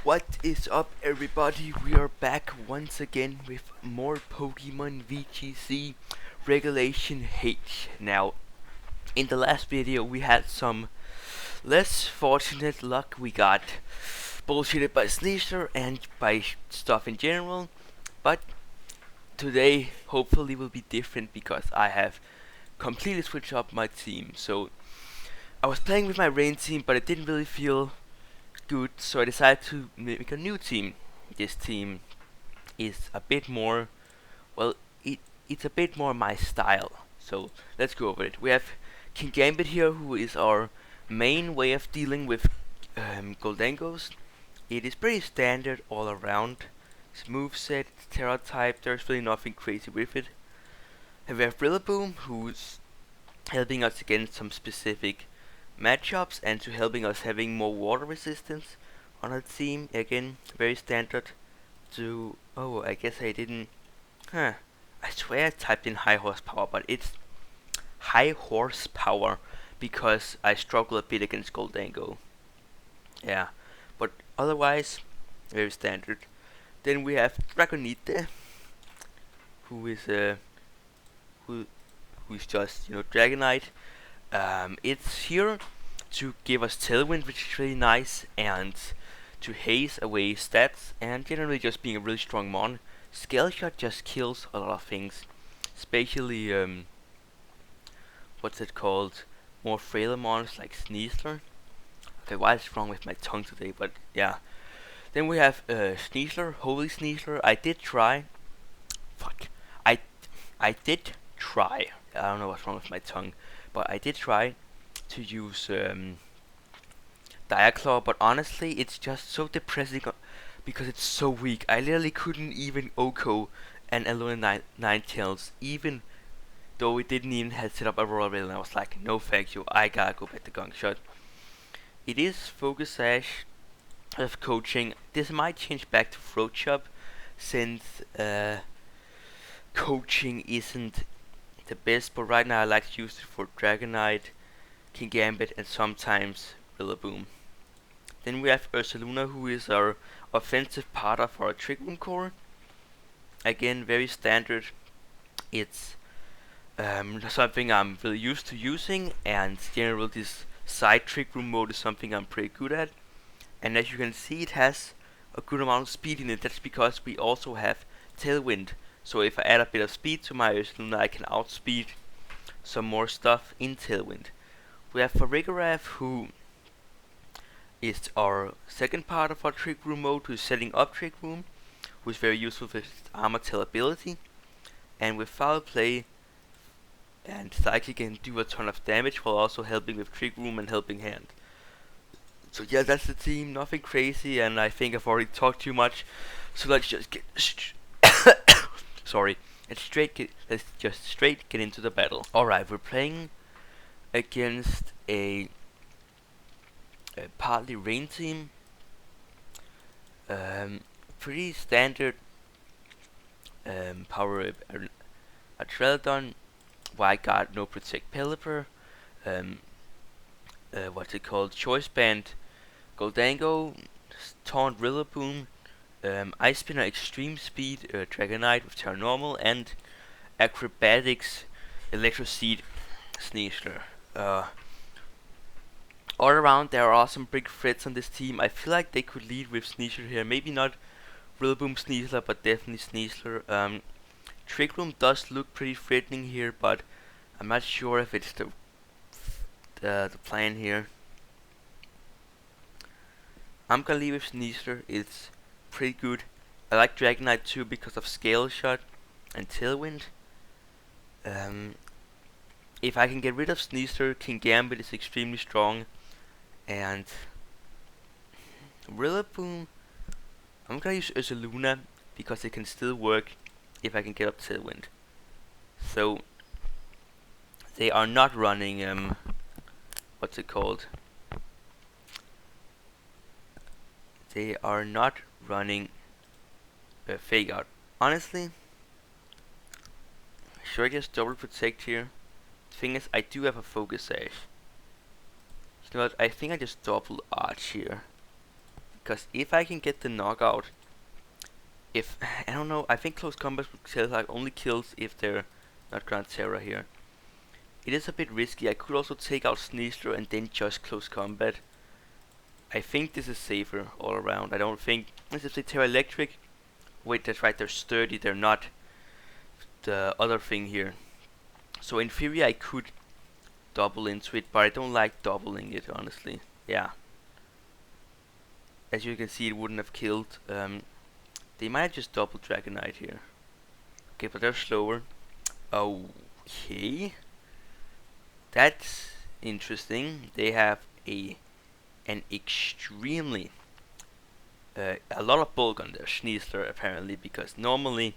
What is up, everybody? We are back once again with more Pokemon VGC Regulation H. Now, in the last video we had some less fortunate luck. We got bullshitted by Sneasler and by stuff in general, but today hopefully will be different because I have completely switched up my team. So I was playing with my rain team, but it didn't really feel good, so I decided to make a new team. This team is a bit more, well, it's a bit more my style. So let's go over it. We have King Gambit here, who is our main way of dealing with Goldengos. It is pretty standard all around. Its moveset, its Terra type, there's really nothing crazy with it. And we have Rillaboom, who's helping us against some specific matchups and to helping us having more water resistance on our team. Again, very standard. I guess I didn't. I swear I typed in high horsepower, but it's high horsepower because I struggle a bit against Goldango. Yeah, but otherwise, very standard. Then we have Dragonite, who is who's just Dragonite. It's here to give us Tailwind, which is really nice, and to haze away stats, and generally just being a really strong mon. Scale Shot just kills a lot of things, especially what's it called? More frailer mons like Sneasler. Okay, why is it wrong with my tongue today? But yeah. Then we have Sneasler, Holy Sneasler. I did try. Fuck. I did try. I don't know what's wrong with my tongue, but I did try to use Diaclaw, but honestly, it's just so depressing because it's so weak. I literally couldn't even OHKO and Alolan Ninetales, even though it didn't even have set up Aurora Veil, and I was like, no thank you, I gotta go back to Gunk Shot. It is Focus Sash of coaching. This might change back to Throat Chop, since coaching isn't the best, but right now I like to use it for Dragonite, King Gambit, and sometimes Rillaboom. Then we have Ursaluna, who is our offensive part of our Trick Room core. Again, very standard. It's something I'm really used to using, and generally this side Trick Room mode is something I'm pretty good at. And as you can see, it has a good amount of speed in it. That's because we also have Tailwind. So if I add a bit of speed to my Ursaluna, I can outspeed some more stuff in Tailwind. We have Farigarath, who is our second part of our Trick Room mode, who's setting up Trick Room, who is very useful with Armor Tail ability. And with Foul Play and Cycling can do a ton of damage while also helping with Trick Room and Helping Hand. So yeah, that's the team, nothing crazy, and I think I've already talked too much. So let's just get sorry. Let's just straight get into the battle. Alright, we're playing against a partly rain team. Pretty standard power up a Trelladon, White Guard, no Protect Pelipper, what's it called? Choice Band, Goldango, Taunt Rillaboom, Ice Spinner Extreme Speed, Dragonite with Terra Normal, and Acrobatics, Electro Seed, Sneasler. All around, there are some big threats on this team. I feel like they could lead with Sneasler here. Maybe not Rillaboom Sneasler, but definitely Sneasler. Trick Room does look pretty threatening here, but I'm not sure if it's the plan here. I'm gonna leave with Sneasler. It's pretty good. I like Dragonite too because of Scale Shot and Tailwind. If I can get rid of Sneasler, King Gambit is extremely strong, and Rillaboom, I'm gonna use Ursaluna because it can still work if I can get up Tailwind. So they are not running what's it called? They are not running Fake Out. Honestly, should I just double protect here? The thing is, I do have a Focus Sash. You know what? I think I just double Arch here. Because if I can get the knockout, if I don't know, I think close combat kills like only kills if they're not Grand Terror here. It is a bit risky. I could also take out Sneasler and then just close combat. I think this is safer all around. I don't think, if they Terra Electric, wait, that's right, they're sturdy, they're not the other thing here. So in theory I could double into it, but I don't like doubling it, honestly. Yeah. As you can see, it wouldn't have killed. They might have just double Dragonite here. Okay, but they're slower. Okay. That's interesting. They have an extremely a lot of bulk on their Sneasler apparently, because normally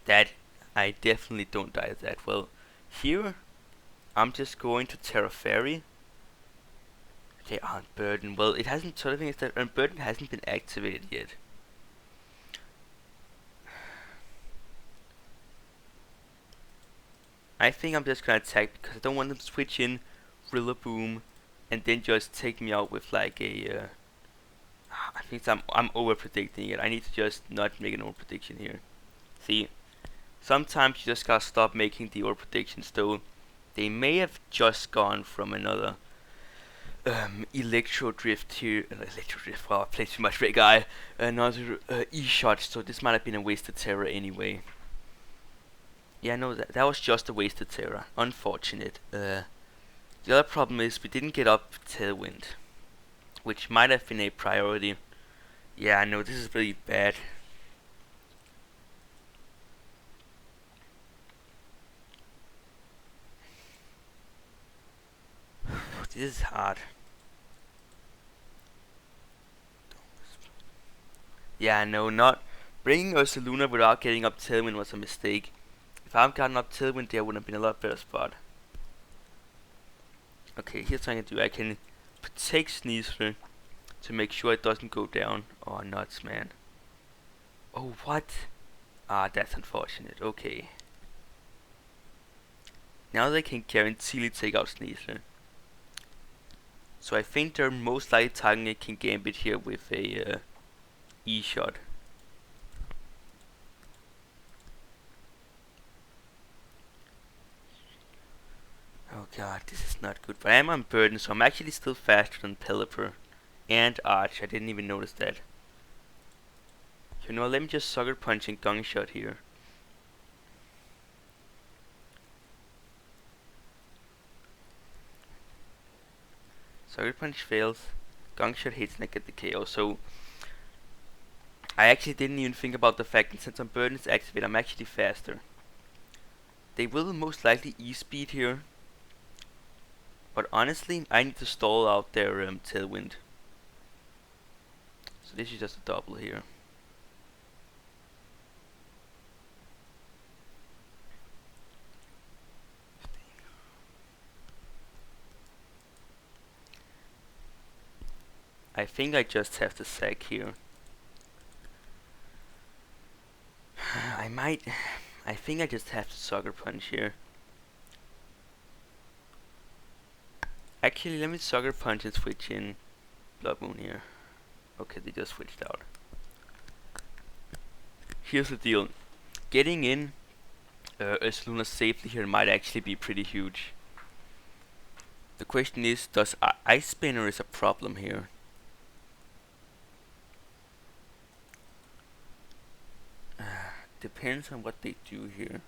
that I definitely don't die that well. Here I'm just going to Terra Fairy. They aren't Burden. Well, it hasn't. So the thing is that Burden hasn't been activated yet. I think I'm just gonna attack because I don't want them to switch in Rillaboom and then just take me out with like a. I think I'm over predicting it. I need to just not make an over prediction here. See, sometimes you just gotta stop making the over predictions. Though they may have just gone from another Electro Drift here. Electro Drift. Wow, I played too much Red Guy. Another E-shot. So this might have been a wasted Terror anyway. Yeah, no, that was just a wasted Terra. Unfortunate. The other problem is we didn't get up Tailwind, which might have been a priority. Yeah, I know, this is really bad. This is hard. Yeah, no, not bringing Ursaluna without getting up Tailwind was a mistake. If I hadn't gotten up Tailwind, there would have been a lot better spot. Okay, here's what I can do. I can protect Sneasler to make sure it doesn't go down. Oh, nuts, man. Oh, what? Ah, that's unfortunate. Okay. Now they can guaranteedly take out Sneasler. So I think they're most likely targeting a King Gambit here with a E-shot. Oh god, this is not good. But I am on Burden, so I'm actually still faster than Pelipper and Arch. I didn't even notice that. You know, let me just Sucker Punch and Gong Shot here. Sucker Punch fails. Gong Shot hits and I get the KO. So I actually didn't even think about the fact that since I'm Burden is activated, I'm actually faster. They will most likely E-speed here. But honestly, I need to stall out their Tailwind. So this is just a double here. I think I just have to sack here. I think I just have to Sucker Punch here. Actually, let me Sucker Punch and switch in Blood Moon here. Okay, they just switched out. Here's the deal. Getting in Ursaluna safely here might actually be pretty huge. The question is, does Ice Spinner is a problem here? Depends on what they do here.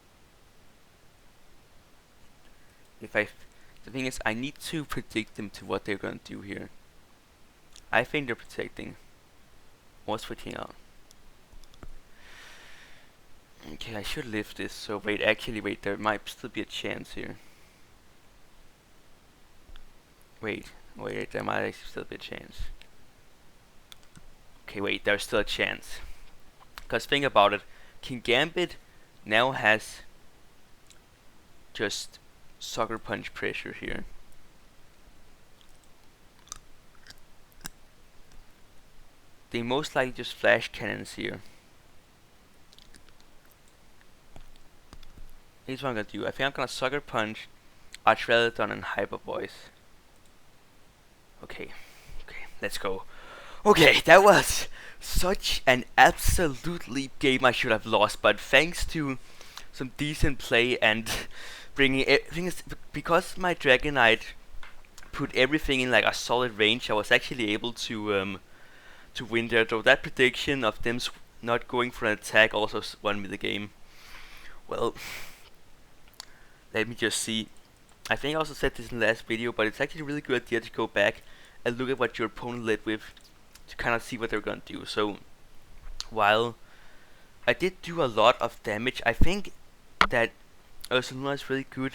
The thing is, I need to predict them to what they're gonna do here. I think they're protecting. Or switching out. Okay, I should lift this. So wait, there might still be a chance here. Wait, there might actually still be a chance. Okay, wait, there's still a chance. Cause think about it, King Gambit now has just Sucker Punch pressure here. They most likely just flash cannons here. Here's what I'm gonna do. I think I'm gonna Sucker Punch, Archveladon and Hyper Voice. Okay, let's go. Okay, that was such an absolute leap game I should have lost, but thanks to some decent play and bringing everything, because my Dragon Knight put everything in like a solid range, I was actually able to win there. Though that prediction of them not going for an attack also won me the game. Well, let me just see. I think I also said this in the last video, but it's actually a really good idea to go back and look at what your opponent led with to kind of see what they're gonna do. So while I did do a lot of damage, I think that Ursaluna is really good,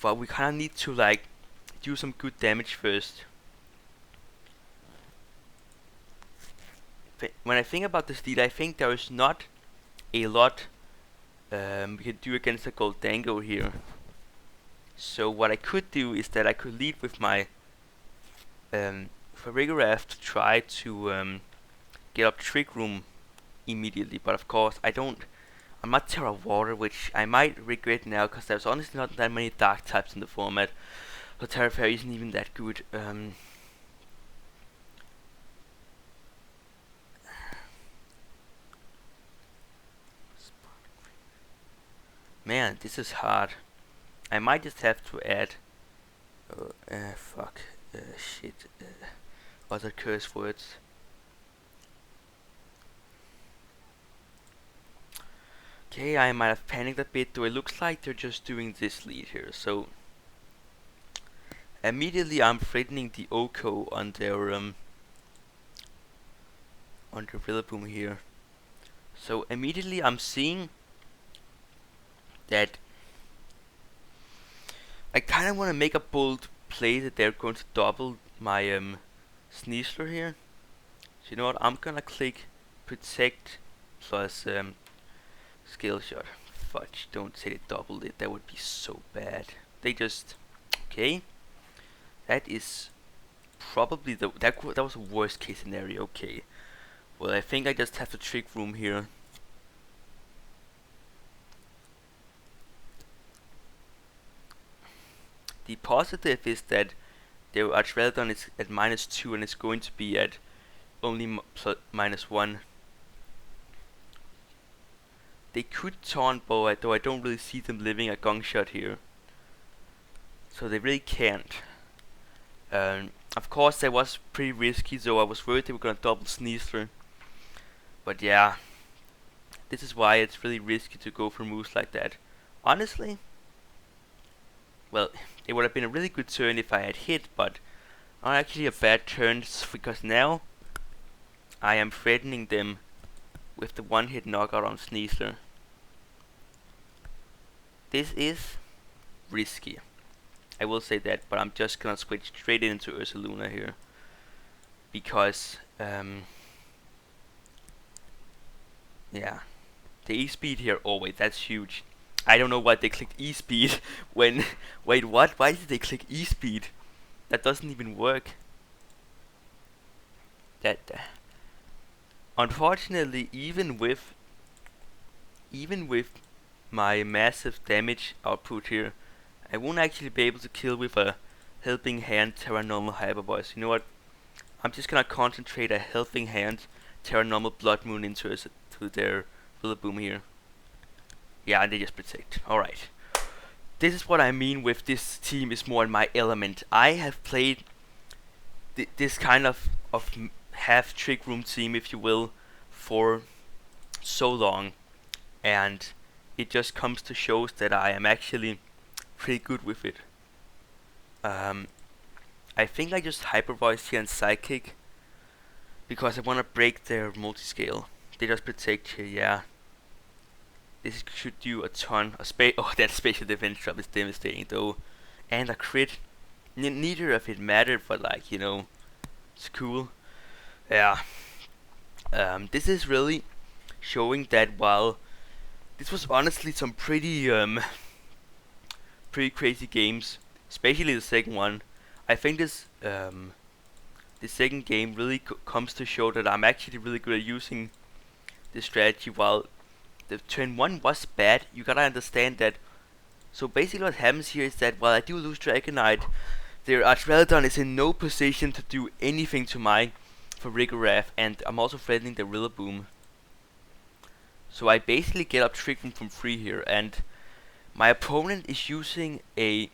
but we kind of need to like do some good damage first. When I think about this lead, I think there is not a lot we can do against the Goldango here. So what I could do is that I could lead with my Farigiraf to try to get up Trick Room immediately, but of course I'm not Terra Water, which I might regret now because there's honestly not that many dark types in the format, so Terra Fairy isn't even that good. Man, this is hard. I might just have to add other curse words. Okay, I might have panicked a bit, though it looks like they're just doing this lead here, so immediately I'm threatening the Oko on their Rillaboom here. So immediately I'm seeing that I kind of want to make a bold play that they're going to double my Sneasler here. So you know what, I'm gonna click Protect plus Skill Shot. Fudge, don't say they doubled it, that would be so bad. They just... okay. That is probably that was a worst case scenario, okay. Well, I think I just have to Trick Room here. The positive is that their Archveldon is at -2 and it's going to be at only -1. They could taunt Boa, though I don't really see them living a gong shot here. So they really can't. Of course that was pretty risky, so I was worried they were gonna double Sneasler. But yeah, this is why it's really risky to go for moves like that. Honestly, well, it would have been a really good turn if I had hit, but not actually a bad turn, because now I am threatening them with the one-hit knockout on Sneasler. This is risky, I will say that, but I'm just gonna switch straight into Ursaluna here, because yeah, the E-speed here, oh wait, that's huge. I don't know why they clicked E-speed when... wait, what? Why did they click E-speed? That doesn't even work. That... unfortunately, even with my massive damage output here, I won't actually be able to kill with a Helping Hand Terra Normal Hyper Voice. You know what? I'm just gonna concentrate a Helping Hand Terra Normal Blood Moon into their Rillaboom here. Yeah, and they just protect. Alright. This is what I mean with this team is more in my element. I have played this kind of half Trick Room team, if you will, for so long. And it just comes to shows that I am actually pretty good with it. I think I just Hyper Voice here and Psychic because I want to break their multi-scale. They just protect here, yeah. This should do a ton of oh, that special defense drop is devastating though. And a crit. Neither of it mattered, but like, you know, it's cool. Yeah. This is really showing that while this was honestly some pretty crazy games, especially the second one. I think this the second game really comes to show that I'm actually really good at using this strategy. While the turn 1 was bad, you gotta understand that. So basically what happens here is that while I do lose Dragonite, their Archveldon is in no position to do anything to my a Rigorath, and I'm also threatening the Rillaboom. So I basically get up Trick Room from 3 here, and my opponent is using a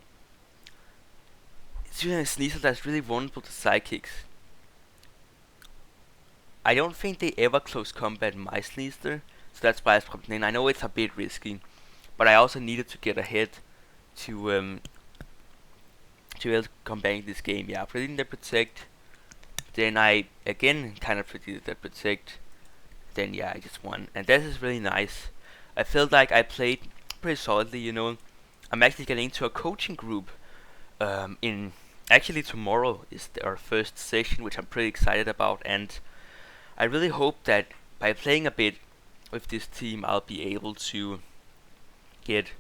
Sneasel that's really vulnerable to Psychics. I don't think they ever close combat my Sneasler, so that's why I swapped in. I know it's a bit risky, but I also needed to get ahead to be able to combat this game. Yeah, predicting the Protect. Then I again kind of predicted the Protect. Then yeah, I just won, and this is really nice. I felt like I played pretty solidly, you know. I'm actually getting into a coaching group. In actually tomorrow is our first session, which I'm pretty excited about, and I really hope that by playing a bit with this team, I'll be able to get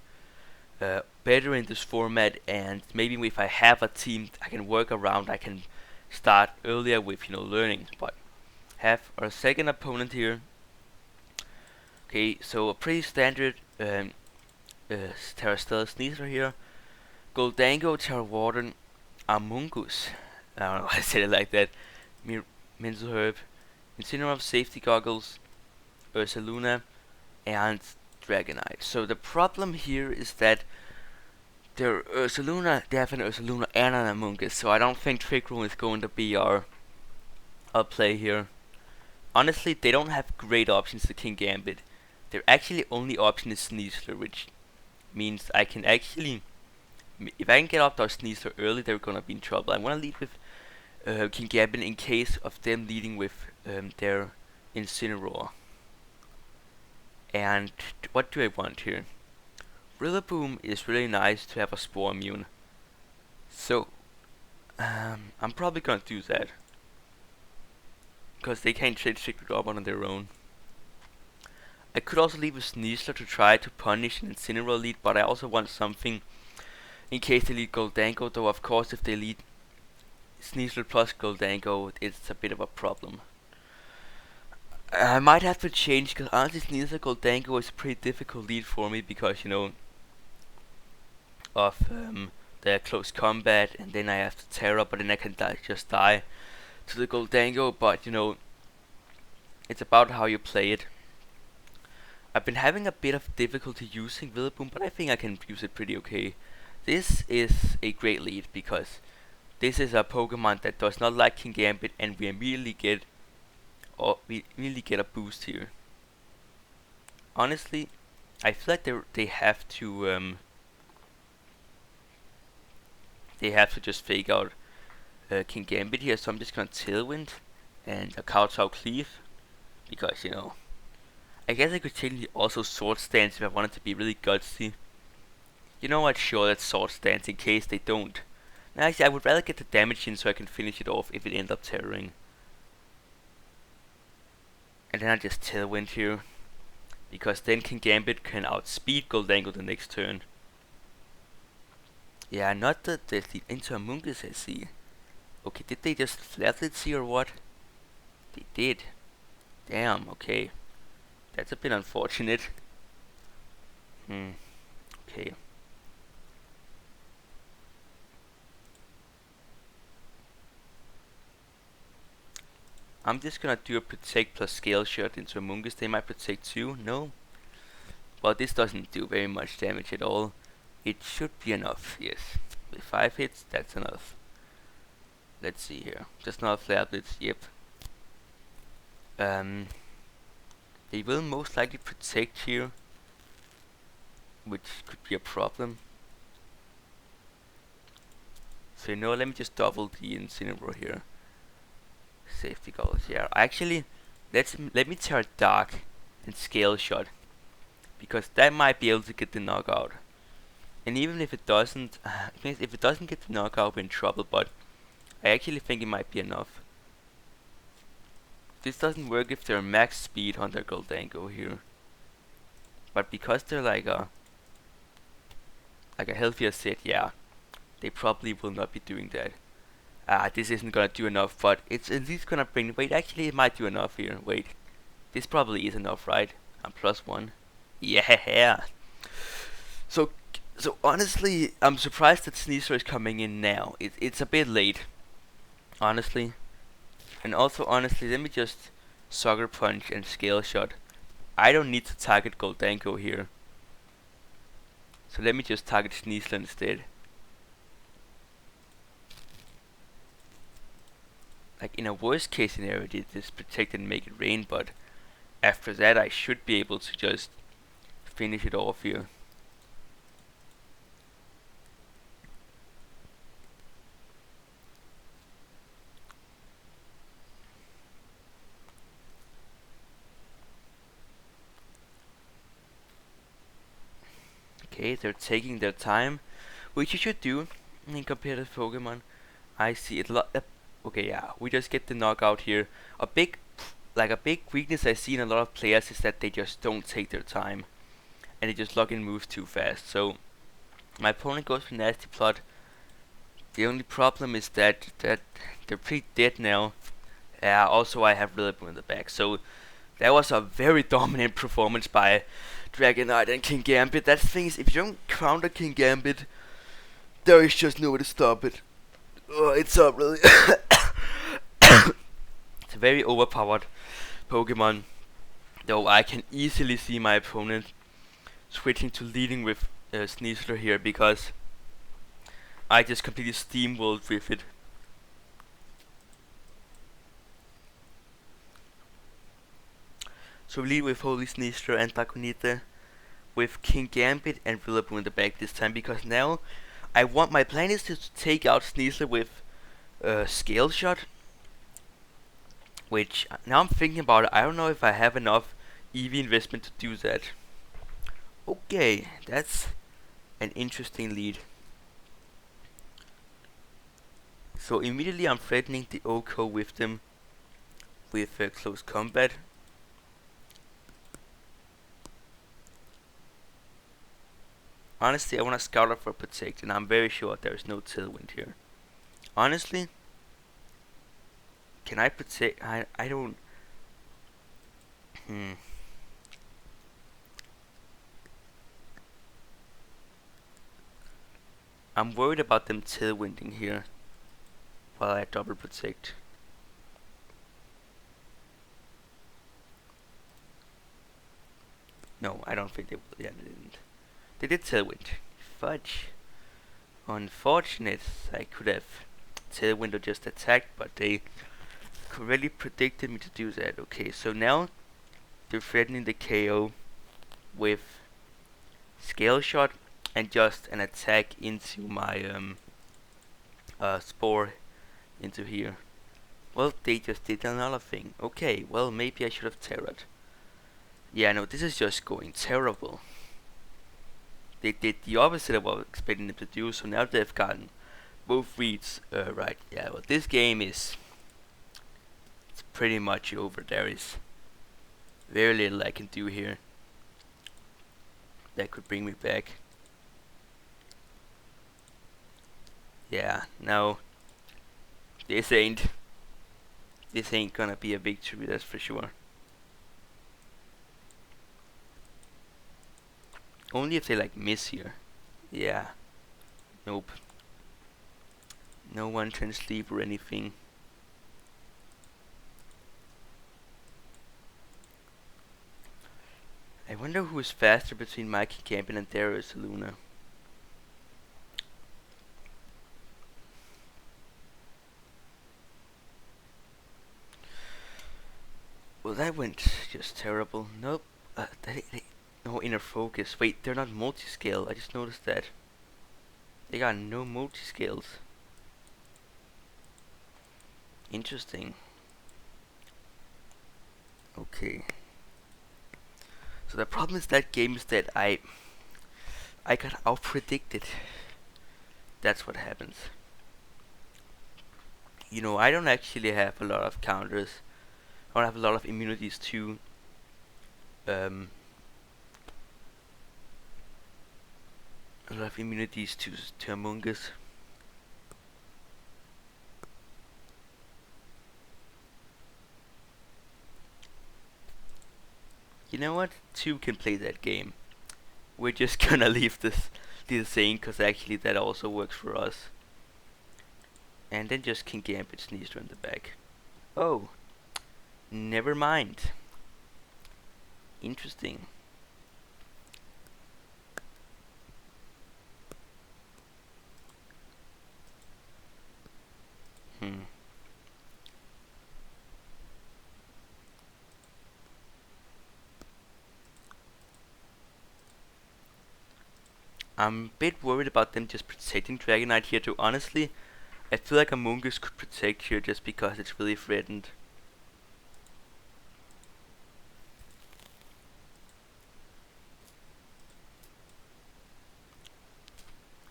better in this format, and maybe if I have a team I can work around, I can start earlier with, you know, learning. But have our second opponent here. Okay, so a pretty standard Terrastella Sneasler here. Goldango, Terra Warden, Amoonguss. I don't know why I said it like that. Mental Herb, Incineroar, Safety Goggles, Ursaluna, and Dragonite. So the problem here is that they have an Ursaluna and an Amoonguss, so I don't think Trick Room is going to be our play here. Honestly, they don't have great options to King Gambit. Their actually only option is Sneasler, which means I can actually, if I can get up to Sneasler early, they're gonna be in trouble. I wanna lead with King Gambit in case of them leading with their Incineroar. And what do I want here? Rillaboom is really nice to have a Spore Immune. So, I'm probably gonna do that. Because they can't trade Secret Robot on their own. I could also leave with Sneasler to try to punish an Incineroar lead, but I also want something in case they lead Goldango, though of course if they lead Sneasler plus Goldango, it's a bit of a problem. I might have to change, because honestly Sneasler Goldango is a pretty difficult lead for me, because, you know, of their close combat, and then I have to Terra, but then I can just die to the Goldango, but you know, it's about how you play it. I've been having a bit of difficulty using Rillaboom, but I think I can use it pretty okay. This is a great lead, because this is a Pokemon that does not like King Gambit, and we immediately get a boost here. Honestly, I feel like they have to just fake out King Gambit here, so I'm just gonna Tailwind and a Kowtow Cleave, because, you know, I guess I could technically also Sword Stance if I wanted to be really gutsy. You know what, sure, let's Sword Stance in case they don't. Now actually I would rather get the damage in so I can finish it off if it ends up terroring. And then I just Tailwind here, because then King Gambit can outspeed Goldango the next turn. Yeah, not that they lead into Amoonguss, I see. Okay, did they just Flatlet see or what? They did. Damn, okay. That's a bit unfortunate. Okay. I'm just gonna do a Protect plus Scale Shot into Amoonguss. They might Protect too, no? Well, this doesn't do very much damage at all. It should be enough, yes. With 5 hits, that's enough. Let's see here. Just not Flare Blitz, yep. They will most likely Protect here, which could be a problem. So, you know, let me just double the Incineroar here. Safety goals, yeah. Actually, let me Terra Dark and Scale Shot, because that might be able to get the knockout. And even if it doesn't, get the knockout, we're in trouble. But I actually think it might be enough. This doesn't work if they're max speed on their Goldango here, but because they're like a healthier set, yeah, they probably will not be doing that. This isn't gonna do enough, but it's at least gonna bring. Wait, actually, it might do enough here. Wait, this probably is enough, right? I'm +1. Yeah. So honestly, I'm surprised that Sneasler is coming in now. It's a bit late, honestly. And also, honestly, let me just Sucker Punch and Scale Shot. I don't need to target Goldango here. So let me just target Sneasler instead. Like, in a worst case scenario, this protect and make it rain, but after that I should be able to just finish it off here. Okay, they're taking their time, which you should do in competitive Pokemon. I see it okay, yeah, we just get the knockout here. A big weakness I see in a lot of players is that they just don't take their time, and they just lock in moves too fast. So my opponent goes for Nasty Plot. The only problem is that they're pretty dead now. Also I have Rillaboom in the back, so that was a very dominant performance by Dragonite and King Gambit. That's the thing is, if you don't counter King Gambit, there is just no way to stop it. It's a really it's a very overpowered Pokemon, though I can easily see my opponent switching to leading with Sneasler here, because I just completely steamrolled with it. So we lead with Holy Sneasler and Dragonite, with King Gambit and Rillaboom in the back this time, because now my plan is to take out Sneasler with Scale Shot, which now I'm thinking about it, I don't know if I have enough EV investment to do that. Okay, that's an interesting lead. So immediately I'm threatening the Oko with them with close combat. Honestly, I want to scout up for Protect, and I'm very sure there is no Tailwind here. Honestly, can I Protect? I don't. I'm worried about them Tailwinding here while I double Protect. No, I don't think they will. Yeah, they didn't. They did Tailwind. Fudge. Unfortunate. I could have Tailwind or just attacked, but they really predicted me to do that. Okay, so now they're threatening the KO with Scale Shot and just an attack into my Spore into here. Well, they just did another thing. Okay, well, maybe I should have Terra'd. Yeah, no, this is just going terrible. They did the opposite of what I was expecting them to do, so now they've gotten both reads right. Yeah, well, this game it's pretty much over. There is very little I can do here that could bring me back. Yeah, no, this ain't gonna be a victory, that's for sure. Only if they like miss here. Yeah. Nope. No one can sleep or anything. I wonder who is faster between Mikey Campion and Darius Luna. Well, that went just terrible. Nope. No inner focus. Wait, they're not multi-scale. I just noticed that. They got no multi-scales. Interesting. Okay. So the problem is that game is that I got out-predicted. That's what happens. You know, I don't actually have a lot of counters. I don't have a lot of immunities too. A lot of immunities to Among Us. You know what? Two can play that game. We're just gonna leave this thing, cause actually that also works for us. And then just King Gambit Sneasler in the back. Oh, never mind. Interesting. Hmm. I'm a bit worried about them just protecting Dragonite here too. Honestly, I feel like Amoonguss could protect here just because it's really threatened.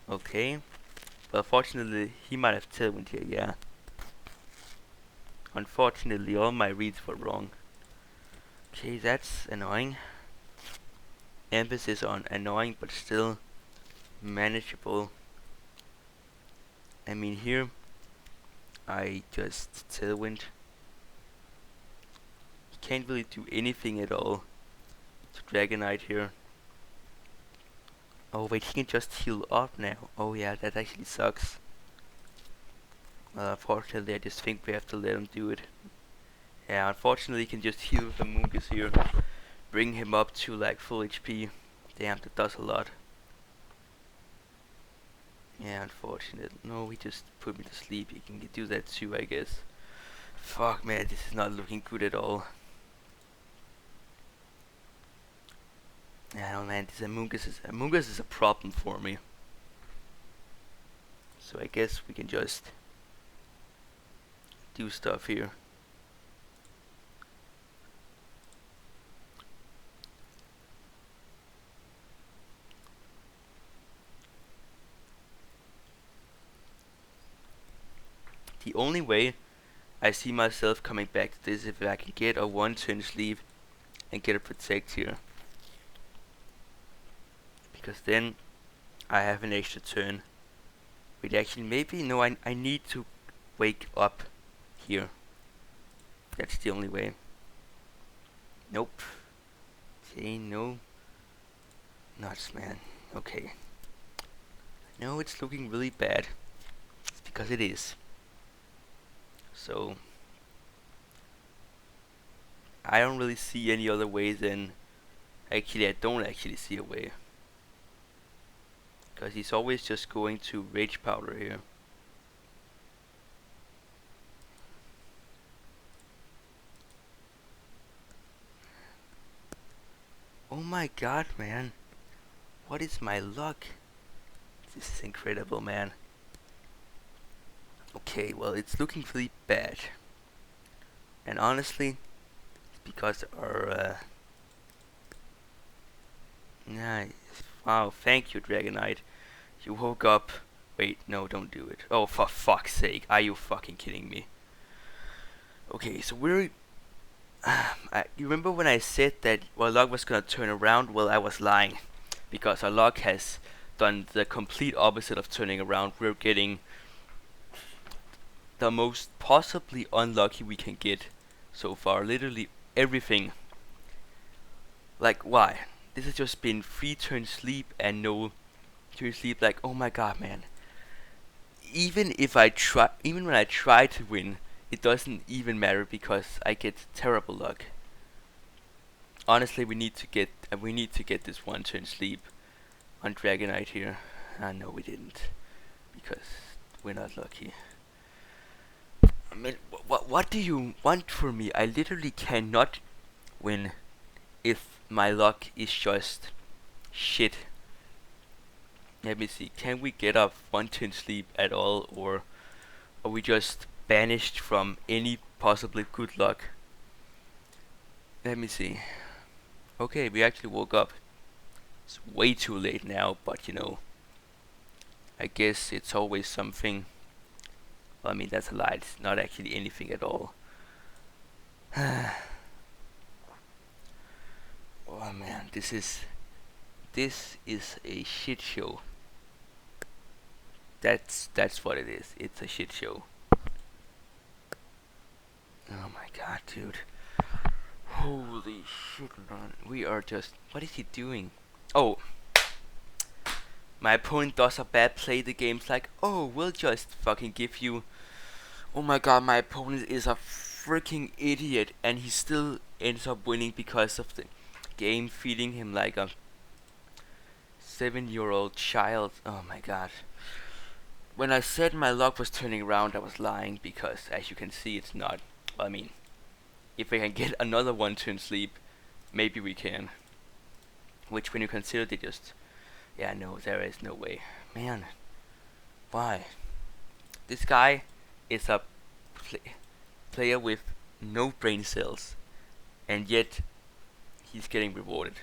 Okay. Well, fortunately, he might have Tailwind here, yeah. Unfortunately, all my reads were wrong. Okay, that's annoying. Emphasis on annoying, but still manageable. I mean, here, I just Tailwind. He can't really do anything at all to Dragonite here. Oh wait, he can just heal up now. Oh yeah, that actually sucks. Unfortunately, I just think we have to let him do it. Yeah, unfortunately, he can just heal with the Amoonguss here. Bring him up to like full HP. Damn, that does a lot. Yeah, unfortunate. No, he just put me to sleep. He can do that too, I guess. Fuck, man, this is not looking good at all. Yeah, no, man, this Amoonguss is a problem for me. So I guess we can just do stuff here. The only way I see myself coming back to this if I can get a one-turn sleeve and get a protect here. Because then I have an extra turn. Wait, actually, maybe, no, I need to wake up here. That's the only way. Nope. Okay, no. Nuts, man. Okay. No, it's looking really bad. It's because it is. So, I don't really see any other way than... Actually, I don't actually see a way. Because he's always just going to Rage Powder here. Oh my god, man. What is my luck? This is incredible, man. Okay, well, it's looking really bad. And honestly, it's because our, nice. Wow, thank you, Dragonite. You woke up. Wait, no, don't do it. Oh, for fuck's sake. Are you fucking kidding me? Okay, so we're... you remember when I said that our luck was gonna turn around? Well, I was lying. Because our luck has done the complete opposite of turning around. We're getting the most possibly unlucky we can get so far. Literally everything. Like, why? This has just been 3 turn sleep and no turn sleep. Like, oh my god, man. Even when I try to win, it doesn't even matter because I get terrible luck. Honestly, we need to get this 1 turn sleep on Dragonite here. No, we didn't, because we're not lucky. I mean, what do you want from me? I literally cannot win if my luck is just shit. Let me see. Can we get a 1 turn sleep at all, or are we just banished from any possibly good luck? Let me see. Okay, we actually woke up. It's way too late now, but you know, I guess it's always something. Well, I mean, that's a lie. It's not actually anything at all. Oh man, this is a shit show. That's what it is. It's a shit show. Oh my god, dude. Holy shit, man. We are just... What is he doing? Oh. My opponent does a bad play. The game's like, oh, we'll just fucking give you... Oh my god, my opponent is a freaking idiot, and he still ends up winning because of the game feeding him like a 7-year-old child. Oh my god. When I said my luck was turning around, I was lying, because as you can see, it's not. I mean, if I can get another one turn sleep, maybe we can. Which, when you consider they just... Yeah, no, there is no way. Man, why? This guy is a player with no brain cells, and yet he's getting rewarded.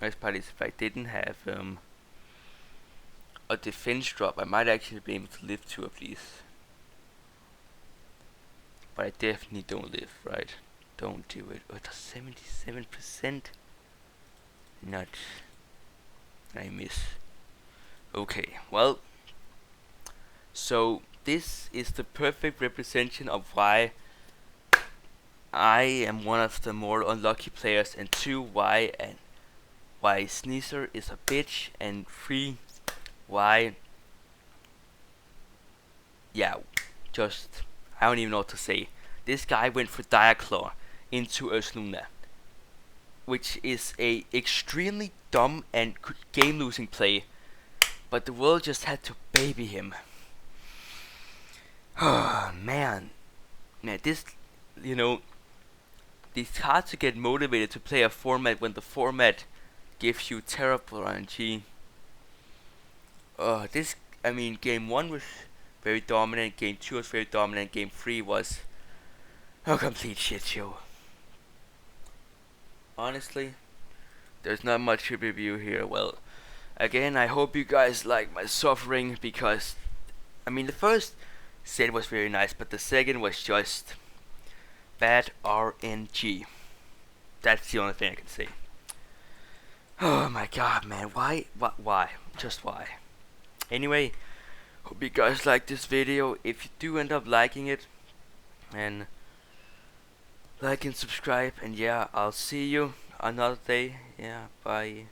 Nice part is, if I didn't have a defense drop, I might actually be able to live 2 of these. But I definitely don't live, right? Don't do it. Oh, it's 77%. Not. I miss. Okay, well. So, this is the perfect representation of why I am one of the more unlucky players, and 2, why Sneezer is a bitch, and 3, why, yeah, just, I don't even know what to say. This guy went for Diaclaw into Ursluna, which is a extremely dumb and game-losing play, but the world just had to baby him. Oh man, this, you know, it's hard to get motivated to play a format when the format gives you terrible RNG. I mean, game 1 was very dominant, game 2 was very dominant, game 3 was a complete shit show. Honestly, there's not much to review here. Well, again, I hope you guys like my suffering, because, I mean, the first set was very nice, but the second was just bad RNG. That's the only thing I can say. Oh my god, man, why? Just why? Anyway, hope you guys like this video. If you do end up liking it, and like and subscribe, and yeah, I'll see you another day. Yeah, bye.